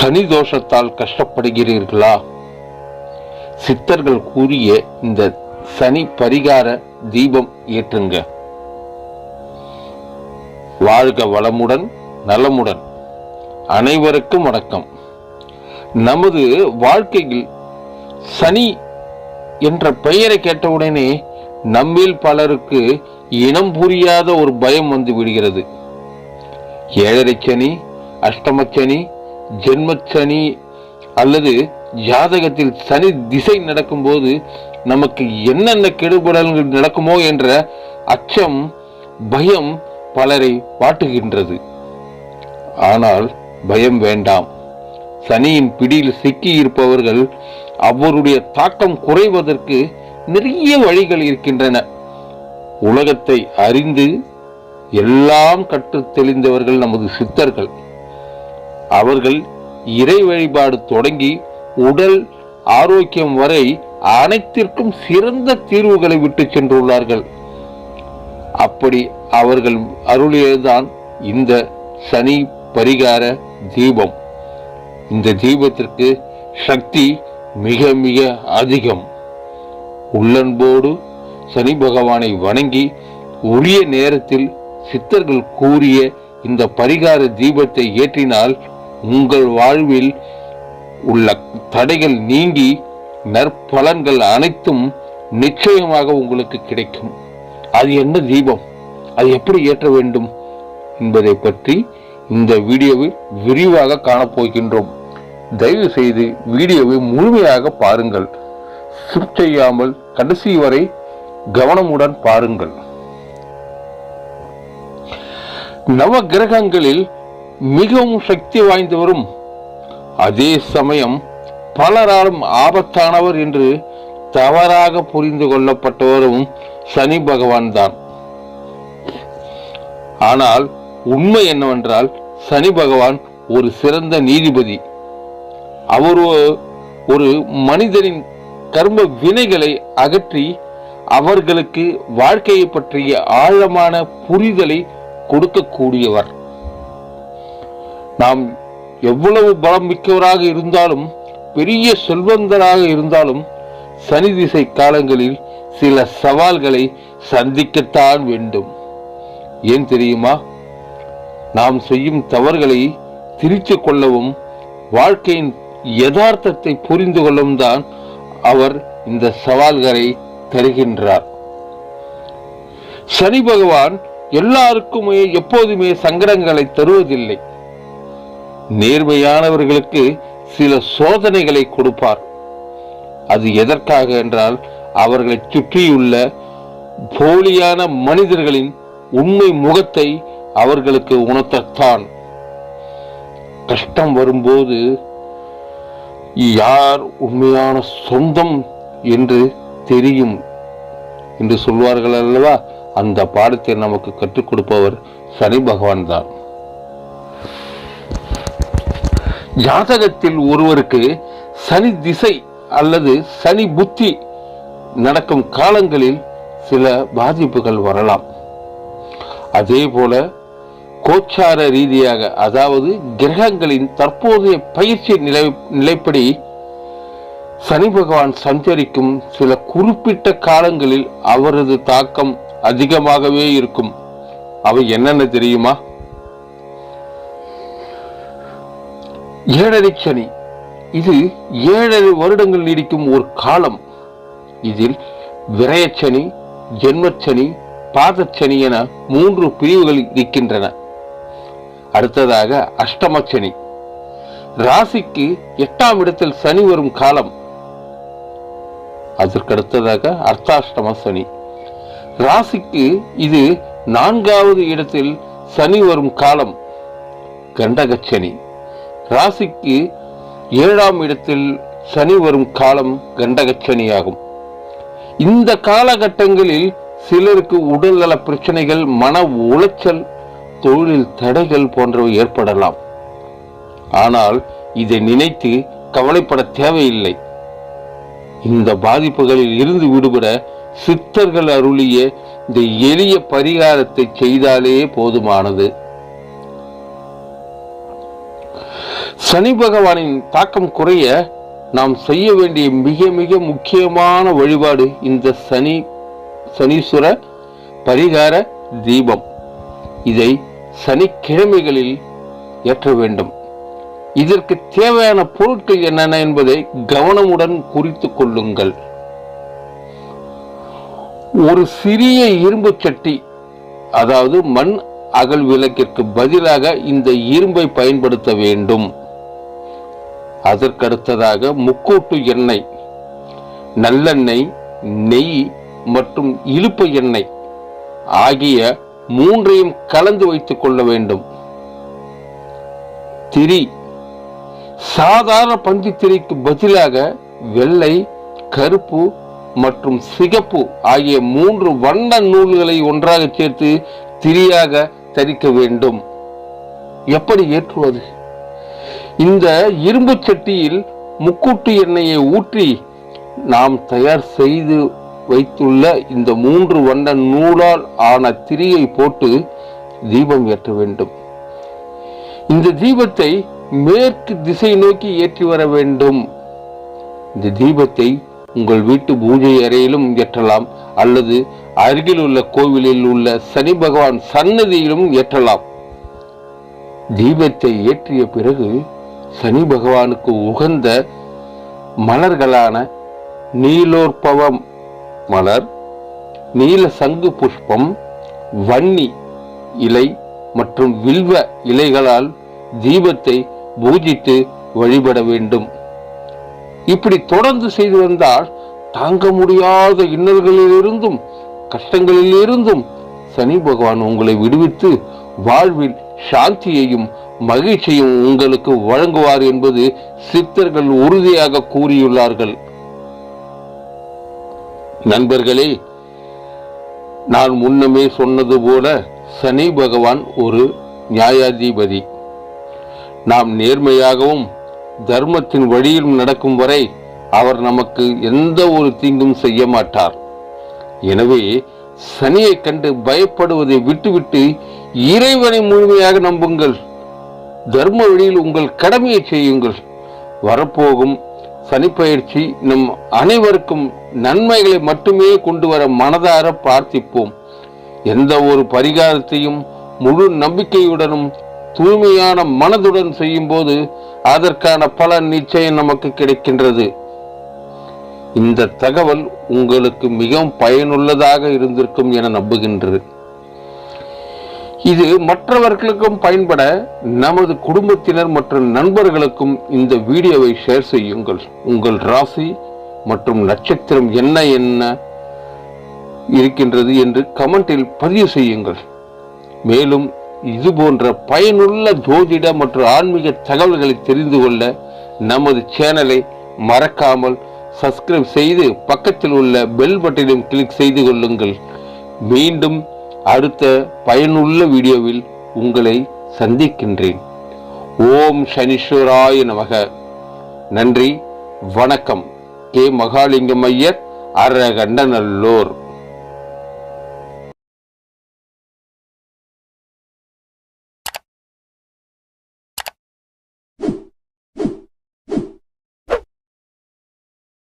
சனி தோஷத்தால் கஷ்டப்படுகிறீர்களா? சித்தர்கள் கூறிய இந்த சனி பரிகார தீபம் ஏற்றுங்க. வாழ்க வளமுடன் நலமுடன். அனைவருக்கும் வணக்கம். நமது வாழ்க்கையில் சனி என்ற பெயரை கேட்டவுடனே நம்மில் பலருக்கு இனம் புரியாத ஒரு பயம் வந்து விடுகிறது. ஏழரை சனி, அஷ்டமச்சனி, ஜென்மச்சனி அல்லது ஜாதகத்தில் சனி திசை நடக்கும்போது நமக்கு என்னென்ன கெடுபடல்கள் நடக்குமோ என்ற அச்சம், பயம் பலரை வாட்டுகின்றது. ஆனால் பயம் வேண்டாம். சனியின் பிடியில் சிக்கி இருப்பவர்கள் அவருடைய தாக்கம் குறைவதற்கு நிறைய வழிகள் இருக்கின்றன. உலகத்தை அறிந்து எல்லாம் கற்றுத் தெளிந்தவர்கள் நமது சித்தர்கள். அவர்கள் இறை வழிபாடு தொடங்கி உடல் ஆரோக்கியம் வரை அனைத்திற்கும் சிறந்த தீர்வுகளை விட்டு சென்றுள்ளார்கள். அப்படி அவர்கள் அருளியதுதான் இந்த சனி பரிகார தீபம். இந்த தீபத்திற்கு சக்தி மிக மிக அதிகம். உள்ளன்போடு சனி பகவானை வணங்கி உரிய நேரத்தில் சித்தர்கள் கூறிய இந்த பரிகார தீபத்தை ஏற்றினால் உங்கள் வாழ்வில் உள்ள தடைகள் நீங்கி நற்பலன்கள் அனைத்தும் நிச்சயமாக உங்களுக்கு கிடைக்கும். அது என்ன தீபம், அது எப்படி ஏற்ற வேண்டும் என்பதை பற்றி இந்த வீடியோவில் விரிவாக காணப்போகின்றோம். தயவு செய்து வீடியோவை முழுமையாக பாருங்கள். ஸ்கிப் செய்யாமல் கடைசி வரை கவனமுடன் பாருங்கள். நவ கிரகங்களில் மிகவும் சக்தி வாய்ந்தவரும் அதே சமயம் பலராலும் ஆபத்தானவர் என்று தவறாக புரிந்து கொள்ளப்பட்டவரும் சனி பகவான் தான். ஆனால் உண்மை என்னவென்றால் சனி பகவான் ஒரு சிறந்த நீதிபதி. அவர் ஒரு மனிதனின் கர்ம வினைகளை அகற்றி அவர்களுக்கு வாழ்க்கையை பற்றிய ஆழமான புரிதலை கொடுக்கக்கூடியவர். நாம் எவ்வளவு பலம் மிக்கவராக இருந்தாலும், பெரிய செல்வந்தராக இருந்தாலும் சனி திசை காலங்களில் சில சவால்களை சந்திக்கத்தான் வேண்டும். ஏன் தெரியுமா? நாம் செய்யும் தவறுகளை திருத்திக் கொள்ளவும் வாழ்க்கையின் யதார்த்தத்தை புரிந்து கொள்ளவும் தான் அவர் இந்த சவால்களை தருகின்றார். சனி பகவான் எல்லாருக்குமே எப்போதுமே சங்கடங்களை தருவதில்லை. நேர்மையானவர்களுக்கு சில சோதனைகளை கொடுப்பார். அது எதற்காக என்றால் அவர்களை சுற்றியுள்ள போலியான மனிதர்களின் உண்மை முகத்தை அவர்களுக்கு உணர்த்தத்தான். கஷ்டம் வரும்போது யார் உண்மையான சொந்தம் என்று தெரியும் என்று சொல்வார்கள் அல்லவா? அந்த பாடத்தை நமக்கு கற்றுக் கொடுப்பவர் சனி பகவான் தான். ஜாதகத்தில் ஒருவருக்கு சனி திசை அல்லது சனி புத்தி நடக்கும் காலங்களில் சில பாதிப்புகள் வரலாம். அதே போல கோச்சார ரீதியாக, அதாவது கிரகங்களின் தற்போதைய பயிற்சி நிலைப்படி சனி பகவான் சஞ்சரிக்கும் சில குறிப்பிட்ட காலங்களில் அவரது தாக்கம் அதிகமாகவே இருக்கும். அவை என்னென்ன தெரியுமா? ஏழரை சனி. இது 7 வருடங்கள் நீடிக்கும் ஒரு காலம். இதில் விரயச்சனி, ஜென்மச்சனி, பாதச்சனி என 3 பிரிவுகள் இருக்கின்றன. அடுத்ததாக அஷ்டமச்சனி. ராசிக்கு 8ஆம் இடத்தில் சனி வரும் காலம். அதற்கடுத்ததாக அர்த்தாஷ்டம சனி. ராசிக்கு இது 4வது இடத்தில் சனி வரும் காலம் கண்டகச்சனி. ராசிக்கு 7ஆம் இடத்தில் சனி வரும் காலம் கண்டகச்சனியாகும். இந்த காலகட்டங்களில் சிலருக்கு உடல்நல பிரச்சனைகள், மன உளைச்சல், தொழிலில் தடைகள் போன்றவை ஏற்படலாம். ஆனால் இதை நினைத்து கவலைப்பட தேவையில்லை. இந்த பாதிப்புகளில் இருந்து விடுபட சித்தர்கள் அருளிய இந்த எளிய பரிகாரத்தை செய்தாலே போதுமானது. சனி பகவானின் தாக்கம் குறைய நாம் செய்ய வேண்டிய மிக மிக முக்கியமான வழிபாடு இந்த சனீஸ்வர பரிகார தீபம். இதை சனிக்கிழமைகளில் ஏற்ற வேண்டும். இதற்கு தேவையான பொருட்கள் என்னென்ன என்பதை கவனமுடன் குறித்து கொள்ளுங்கள். ஒரு சிறிய இரும்பு சட்டி, அதாவது மண் அகல் விளக்கிற்கு பதிலாக இந்த இரும்பை பயன்படுத்த வேண்டும். அதற்கடுத்ததாக முக்கூட்டு எண்ணெய், நல்லெண்ணெய், நெய் மற்றும் இலுப்பை எண்ணெய் ஆகிய மூன்றையும் கலந்து வைத்துக் கொள்ள வேண்டும். திரி, சாதாரண பஞ்சு திரிக்கு பதிலாக வெள்ளை, கருப்பு மற்றும் சிகப்பு ஆகிய 3 வண்ண நூல்களை ஒன்றாக சேர்த்து திரியாக தரிக்க வேண்டும். எப்படி ஏற்றுவது? இந்த இரும்பு சட்டியில் முக்கூட்டு எண்ணெயை ஊற்றி நாம் தயார் செய்து வைத்துள்ள இந்த 3 வண்ண நூலால் ஆன திரியை போட்டு தீபம் ஏற்ற வேண்டும். இந்த தீபத்தை மேற்கு திசை நோக்கி ஏற்றி வர வேண்டும். இந்த தீபத்தை உங்கள் வீட்டு பூஜை அறையிலும் ஏற்றலாம், அல்லது அருகில் உள்ள கோவிலில் உள்ள சனி பகவான் சன்னதியிலும் ஏற்றலாம். தீபத்தை ஏற்றிய பிறகு சனி பகவானுக்கு உகந்த மலர்களான நீலோற்பவம் மலர், நீல சங்கு புஷ்பம், வன்னி இலை மற்றும் வில்வ இலைகளால் தீபத்தை பூஜித்து வழிபட வேண்டும். இப்படி தொடர்ந்து செய்து வந்தால் தாங்க முடியாத இன்னல்களிலிருந்தும் கஷ்டங்களிலிருந்தும் சனி பகவான் உங்களை விடுவித்து வாழ்வில் சாந்தியையும் மகிழ்ச்சியும் உங்களுக்கு வழங்குவார் என்பது சித்தர்கள் உறுதியாக கூறியுள்ளார்கள். நண்பர்களே, நான் முன்னமே சொன்னது போல சனி பகவான் ஒரு நியாயாதிபதி. நாம் நேர்மையாகவும் தர்மத்தின் வழியில் நடக்கும் வரை அவர் நமக்கு எந்த ஒரு தீங்கும் செய்ய மாட்டார். எனவே சனியை கண்டு பயப்படுவதை விட்டுவிட்டு இறைவனை முழுமையாக நம்புங்கள். தர்ம வழியில் உங்கள் கடமையை செய்யுங்கள். வரப்போகும் சனிப்பெயர்ச்சி நம் அனைவருக்கும் நன்மைகளை மட்டுமே கொண்டு வர மனதார பிரார்த்திப்போம். எந்த ஒரு பரிகாரத்தையும் முழு நம்பிக்கையுடனும் தூய்மையான மனதுடன் செய்யும் போது அதற்கான பலன் நிச்சயம் நமக்கு கிடைக்கின்றது. இந்த தகவல் உங்களுக்கு மிகவும் பயனுள்ளதாக இருந்திருக்கும் என நம்புகின்றது. இது மற்றவர்களுக்கும் பயன்பட நமது குடும்பத்தினர் மற்றும் நண்பர்களுக்கும் இந்த வீடியோவை ஷேர் செய்யுங்கள். உங்கள் ராசி மற்றும் நட்சத்திரம் என்ன இருக்கின்றது என்று கமெண்டில் பதிவு செய்யுங்கள். மேலும் இது போன்ற பயனுள்ள ஜோதிட மற்றும் ஆன்மீக தகவல்களை தெரிந்து கொள்ள நமது சேனலை மறக்காமல் சப்ஸ்கிரைப் செய்து பக்கத்தில் உள்ள பெல் பட்டனையும் கிளிக் செய்து கொள்ளுங்கள். மீண்டும் அடுத்த பயனுள்ள வீடியோவில் உங்களை சந்திக்கின்றேன். ஓம் சனீஸ்வராய நமக. நன்றி, வணக்கம். கே. மகாலிங்கம் ஐயர், அரகண்டநல்லூர்.